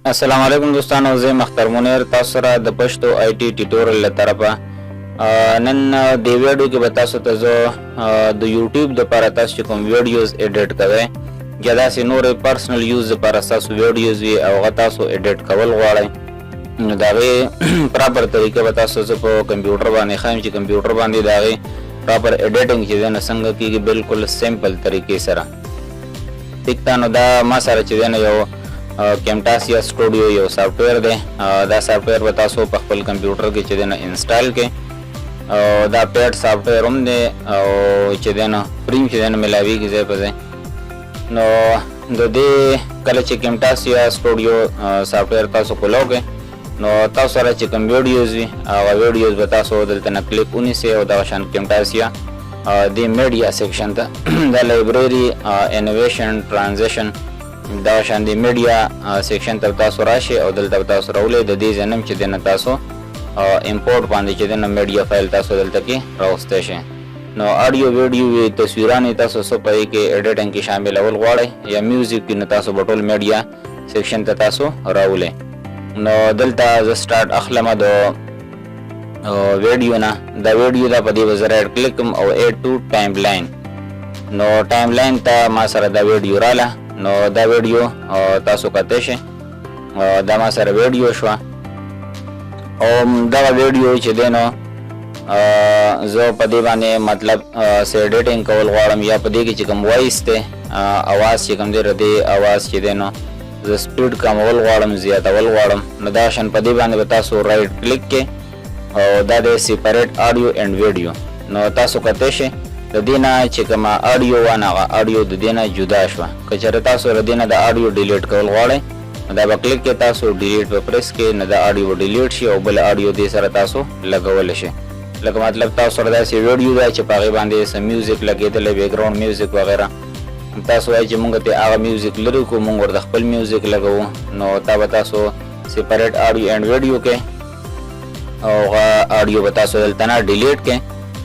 السلام علیکم دوستانو، زه مختار منیر تاسو سره د پښتو آی ټي ټیټورل له طرفه نن د ویډیو کې به تاسو ته زه د یوټیوب لپاره تاسو چې کوم ویډیوز ایډیټ کوئ یا داسې نورې پرسنل یوز لپاره ستاسو ویډیوز وي او هغه تاسو ایډیټ کول غواړئ نو د هغې پراپر طریقه به تاسو زه په کمپیوټر باندې ښایم چې کمپیوټر باندې د هغې پراپر ایډیټینګ چې دی نه څنګه کېږي بالکل سمپل طریقې سره ټیک ده. نو دا ما سره چې دی نه یو کیمټاسیا سټوډیو یو سافټویر دی. دا سافټویر به تاسو په خپل کمپیوټر کې چې دی نه انسټال کړئ او دا پیډ سافټویر هم دی او چې دی نه فري چې دی نه میلاویږي ځای په ځای. نو د دې کله چې کیمټاسیا سټوډیو سافټویر تاسو کولو کې نو تاسو سره چې کوم ویډیوز وي هغه ویډیوز به تاسو دلته نه کلیک ونیسئ او دغه شان کیمټاسیا د میډیا سیکشن ته د لایبرري انویشن ټرانزیشن دا شان دی میډیا سیکشن ته تاسو راشئ او دلته تاسو راولئ د دې ځای نه چې دی نه تاسو امپورټ باندې چې دی نه میډیا فایل تاسو دلته کې راوستی شئ. نو اډیو ویډیو وي تصویرانې تاسو څه په کې ایډیټینګ کې شاملول غواړئ یا میوزیک کې نو تاسو به ټول میډیا سیکشن ته تاسو راولئ. نو دلته زه سټارټ اخلم د ویډیو نه. دا ویډیو دا په دې به زه رایټ کلیک کوم او ایډ ټو ټایم لاین. نو ټایم لاین ته ما سره دا ویډیو راله. نو دا ویډیو تاسو کتئ شئ. دا ما سره ویډیو شوه او دغه ویډیو چې دی نو زه په دې باندې مطلب څه ایډیټینګ کول غواړم یا په دې کې چې کوم وایس دی اواز چې کوم دی د دې اواز چې دی نو زه سپیډ کمول غواړم زیاتول غواړم نو دا شان په دې باندې به تاسو رایټ کلیک کې او دا دی سیپریټ اډیو اینډ ویډیو. نو تاسو کتئ شئ د دې نه چې کومه اډیو وه نو هغه اډیو د دې نه جدا شوه. که چېرې تاسو د دې نه د اډیو ډیلیټ کول غواړئ نو دا به کلیک کې تاسو ډیلیټ به پریس کې نو دا اډیو به ډیلیټ شي او بل اډیو دې سره تاسو لګولی شئ. لکه مطلب تاسو سره داسې ویډیو ده چې په هغې باندې څه میوزیک لګېدلی بیکګراونډ میوزیک وغیره تاسو وایئ چې مونږ ته هغه میوزیک لرې کړو مونږ ورته خپل میوزیک لګوو نو دا به تاسو سیپریټ اډیو اینډ ویډیو کې او هغه اډیو به تاسو دلته نه ډیلیټ کې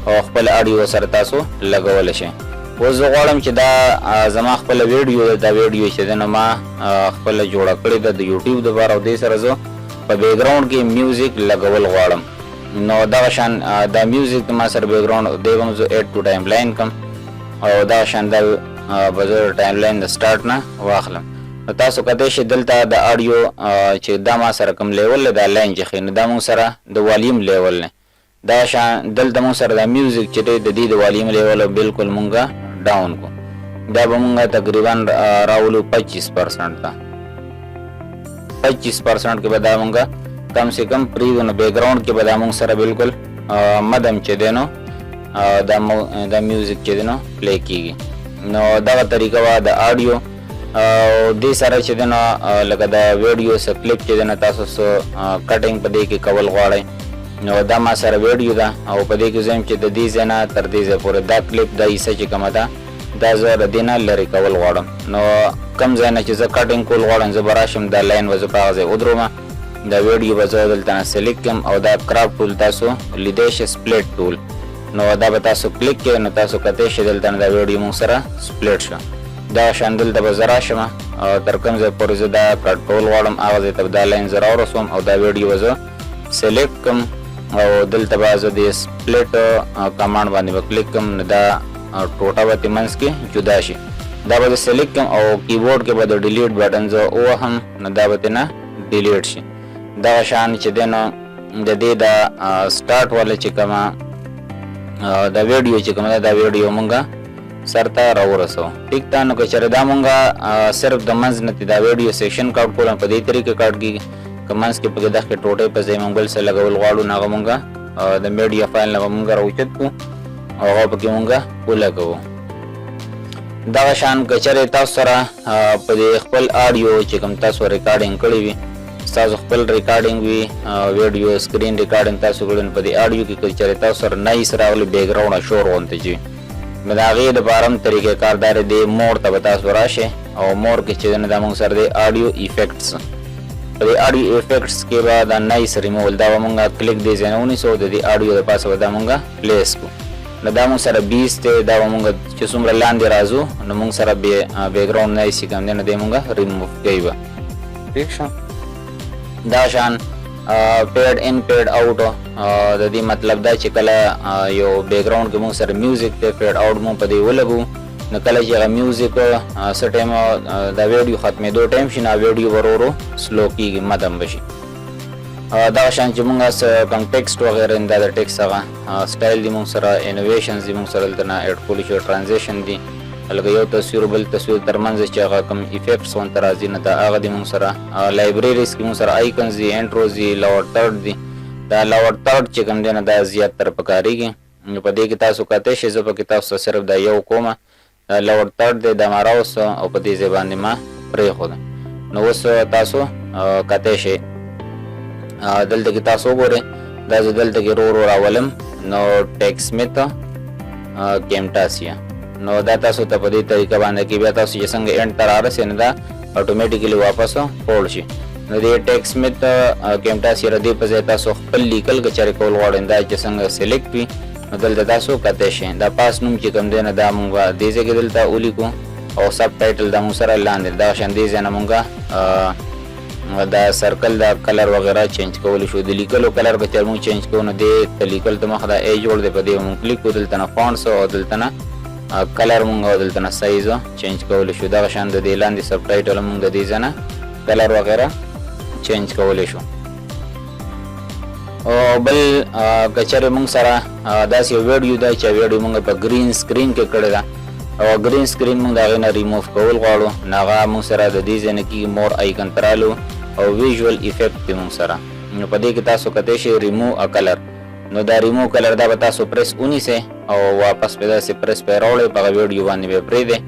او خپل اډیو سره تاسو لګولی شئ. اوس زه غواړم چې دا زما خپله ویډیو ده. دا ویډیو چې ده نو ما خپله جوړه کړې ده د یوټیوب دپاره او دې سره زه په بیکګراونډ کې میوزیک لګول غواړم. نو دغه شان دا میوزیک ما سره بیکګراونډ دی به هم زه ایډ ټو ټایم لاین کړم او دغه شان دا به زه ټایم لاین د سټارټ نه واخلم. نو تاسو کتئ شئ دلته د اډیو چې دا ما سره کوم لیول دی دا لاین چې ښیي نو دا مونږ سره د والیوم لیول دی. دا شان دلته مونږ سره دا میوزیک چې دی د دې د والیوم لیول بالکل مونږه ډاون کو. دا به مونږه تقریبا راولو 25% ته. 25% کې به دا مونږه کم سے کم پریږدو نو بیکګراونډ کې به دا مونږ سره بالکل مدم چې دی نو دا میوزیک چې دی نو پلی کېږي. نو دغه طریقه وه د اډیو او دې سره چې دی نو لکه د ویډیو څه کلیپ چې دی نو تاسو څه کټینګ په دې کې کول غواړئ نو دا ما سره ویډیو ده او په دې کې زه یم چې د دې ځای نه تر دې ځای پورې دا کلیپ دا حصه چې کومه ده دا زه د دې نه لرې کول غواړم. نو کوم ځای نه چې زه کټینګ کول غواړم زه به راشم دا لاین به زه په هغه ځای ودرومه دا ویډیو به زه دلته نه سلیکټ کړم او دا کراپ ټول تاسو لیدی شئ سپلیټ ټول. نو دا به تاسو کلیک کړئ نو تاسو کتئ شئ دلته نه دا ویډیو مونږ سره سپلیټ شوه. دا شان دلته به زه راشم او تر کوم ځای پورې زه دا کټ کول غواړم هغه ځای ته به دا لاین زه راورسوم او دا ویډیو به زه سلیکټ کړم او دلته به زه د سپلیټ کمانډ باندې به کلیک کړم نو دا ټوټه به ترې منځ کې جدا شي. دا به زه سلیکټ کړم او کیبورډ کې به د ډیلیټ بټن زه ووهم نو دا به ترې نه ډیلیټ شي. دغه شان چې دی نو د دې د سټارټ والا چې کومه دا ویډیو چې کومه ده دا ویډیو مونږه سر ته راورسوو. ټیک ده. نو که چېرې دا مونږه صرف د منځ نه دا ویډیو سیکشن کاټ کړو په دې طریقې کاټ کېږي. که منځ کې پکې دغه ټوټې په ځای مونږ بل څه لګول غواړو نو هغه مونږه د میډیا فایل نه به مونږ راوچت کړو او هغه پکې مونږه ولګوو. دغه شان که چېرې تاسو سره په دې خپل اډیو چې کوم تاسو ریکارډینګ کړی وي تاسو خپل ریکارډینګ وي ویډیو سکرین ریکارډینګ تاسو کړی نو په دې اډیو کې که چېرې تاسو سره نایس راغلی بیکګراونډ شور غوندې چې نو د هغې دپاره هم طریقې کاردار دی مور ته به تاسو راشئ او مور کې چې دی نو دا مونږ سره دی اډیو ایفیکټس. په دې اډیو ایفیکټس کې به دا نایس ریموول دا به مونږه کلیک دې ځای نه ونیسو د دې اډیو د پاسه به دا مونږه پلیس کړو. نو دا مونږ سره 20 دی دا به مونږ چې څومره لاندې راځو نو مونږ سره بیکګراونډ نایس چې کوم دی نو دی مونږه ریموف کوي به. ٹھیک شو. دا شان پیډ ان پیډ اوټ د دې مطلب دا چې کله یو بیک ګراوند کې موږ سره میوزیک ته پیډ اوټ مو په دې ولګو نو کله چې هغه میوزیک څه ټایم دا ویډیو ختمېدو ټایم شي نو ویډیو ورورو سلو کېږي مدم بشي دا شان چې موږ کوم ټیکسټ وغیره دا د ټیکسټ هغه سټایل دی موږ سره انوویشنز دی موږ سره دلته نه اډ کولی شو ټرانزیشن دی لکه یو تصویر بل تصویر ترمنځ چې هغه کوم افیکټس ونته راځي نه دا هغه دی موږ سره لایبرریز کې موږ سره آیکنز دی انټروز دی لوړ ترډ دی دا لوړ ترډ چې کوم دی نه دا زیات تر پکارېږي نو په دې کې تاسو کته شي زه پکې تاسو صرف دا یو کومه لوړ ترډ دی د ماراوس او په دې ځای باندې ما پرېښود نو اوس تاسو کته شي دلته کې تاسو وګورئ دا زه دلته کې رو راولم نو ټیکس میته کیمټاسیا نو دا تاسو ته په دې طریقه باندې کې بیا تاسو چې څنګه اینډ ته رارسئ نو دا اټومیټیکلی واپس فولډ شي نو دې ټیکس میت کیمټاسیا ردی په ځای تاسو خپل لیکل که چېرې کول غواړئ دا چې څنګه سلیکټ وي نو دلته تاسو کتی شئ دا پاس نوم چې کوم دی نه دا مونږ به دې ځای کې دلته ولیکو او سب ټایټل دا مونږ سره لاندې دغه شان دې ځای نه مونږ دا سرکل دا کلر وغیرہ چینج کولی شو د لیکلو کلر که چېرې مونږ چینج کوو نو دې ته لیکل ته مخه دا ای جوړ دی په دې مونږ کلیک کوو دلته نه فونټس او دلته نه کلر مونږ دلته نه سایز چینج کولی شو دغه شان د دې لاندې سب ټایټل مونږ د دې ځای نه کلر وغیرہ چینج کولی شو او بل که چېرې مونږ سره داسې یو ویډیو دی چې ویډیو مونږ په ګرین سکرین کې کړې ده او ګرین سکرین مونږ د هغې نه ریموف کول غواړو نو هغه مونږ سره د دې ځای نه کېږي مور آیکن ته رالو او ویژوال افیکټ دی مونږ سره نو په دې کې تاسو کتی شئ ریمو ا کلر نو دا ریمو کلر دا به تاسو پریس ونیسئ او واپس به داسې پریس پې راوړئ په هغه ویډیو باندې به پرېږدئ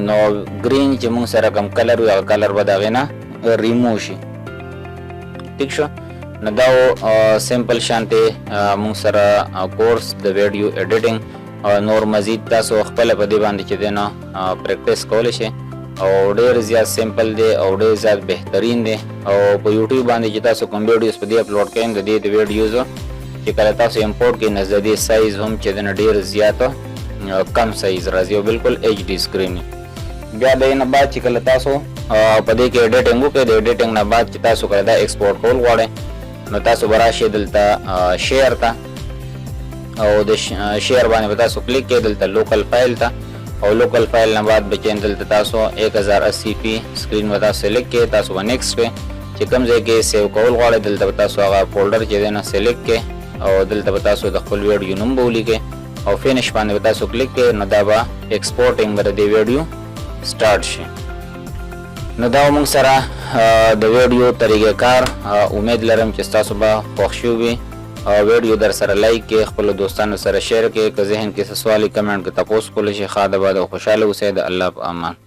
نو ګرین چې مونږ سره کوم کلر وي هغه کلر به د هغې نه ریمو شي ټیک شو نو دا سمپل شانتې مونږ سره کورس د ویډیو ایډیټینګ او نور مزید تاسو خپل په دې باندې چې دی نو پریکټس کولی شئ او ډېر زیات سمپل دی او ډېر زیات بهترین دی او په یوټیوب باندې چې تاسو کوم ویډیوز په دې اپلوډ کوئ د دې د ویډیوز چې کله تاسو امپورټ کړئ نو د دې سایز هم چې دی نو ډېر زیات کم سایز راځي او بالکل ایچ ډي سکرین بیا د نه بعد چې کله تاسو په دې کې ایډیټینګ وکړئ د ایډیټینګ نه بعد چې تاسو کله دا ایکسپورټ کول غواړئ نو تاسو به راشئ دلته شیر ته او د شیر باندې به تاسو کلیک کړئ دلته لوکل فایل ته او لوکل فایل نه بعد به چې دلته تاسو 1080p سکرین به تاسو سلیکټ کړئ تاسو به نیکسټ کړئ چې کوم ځای کې سیو کول غواړئ دلته به تاسو هغه فولډر چې دی نه سلیکټ کړئ او دلته به تاسو د خپل ویډیو نوم به ولیکئ او فینش باندې به تاسو کلیک کړئ نو دا به ایکسپورټینګ به د دې ویډیو سټارټ شي نو دا موږ سره د ویډیو طریقه کار امید لرم چې تاسو به خوښ شوي وي ویډیو در سره لایک کې خپل دوستانو سره شیر کې که ذهن کې څه سوال کمنټ کې تاسو کولی شئ ښه د باد او خوشاله اوسئ د الله په امان